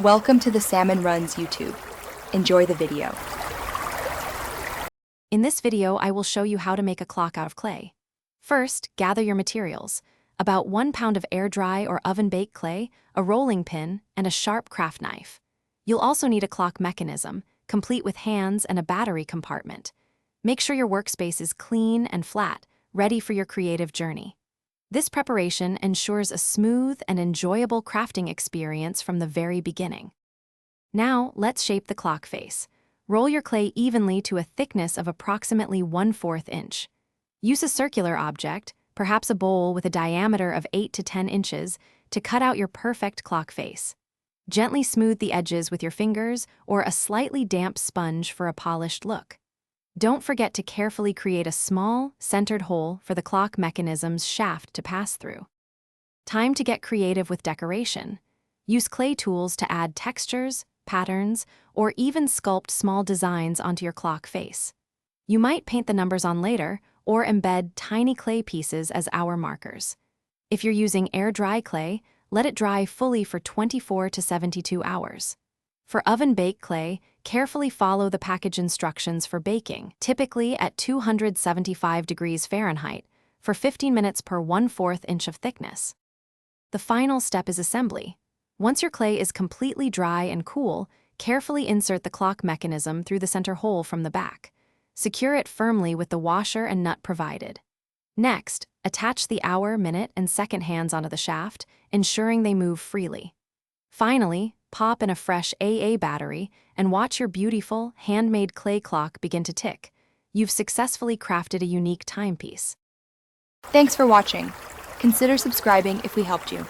Welcome to the Salmon Runs YouTube. Enjoy the video. In this video, I will show you how to make a clock out of clay. First, gather your materials. About 1 pound of air-dry or oven-baked clay, a rolling pin, and a sharp craft knife. You'll also need a clock mechanism, complete with hands and a battery compartment. Make sure your workspace is clean and flat, ready for your creative journey. This preparation ensures a smooth and enjoyable crafting experience from the very beginning. Now, let's shape the clock face. Roll your clay evenly to a thickness of approximately 1/4 inch. Use a circular object, perhaps a bowl with a diameter of 8 to 10 inches, to cut out your perfect clock face. Gently smooth the edges with your fingers or a slightly damp sponge for a polished look. Don't forget to carefully create a small, centered hole for the clock mechanism's shaft to pass through. Time to get creative with decoration. Use clay tools to add textures, patterns, or even sculpt small designs onto your clock face. You might paint the numbers on later or embed tiny clay pieces as hour markers. If you're using air-dry clay, let it dry fully for 24 to 72 hours. For oven-baked clay, carefully follow the package instructions for baking, typically at 275 degrees Fahrenheit, for 15 minutes per 1/4 inch of thickness. The final step is assembly. Once your clay is completely dry and cool, carefully insert the clock mechanism through the center hole from the back. Secure it firmly with the washer and nut provided. Next, attach the hour, minute, and second hands onto the shaft, ensuring they move freely. Finally, pop in a fresh AA battery and watch your beautiful, handmade clay clock begin to tick. You've successfully crafted a unique timepiece. Thanks for watching. Consider subscribing if we helped you.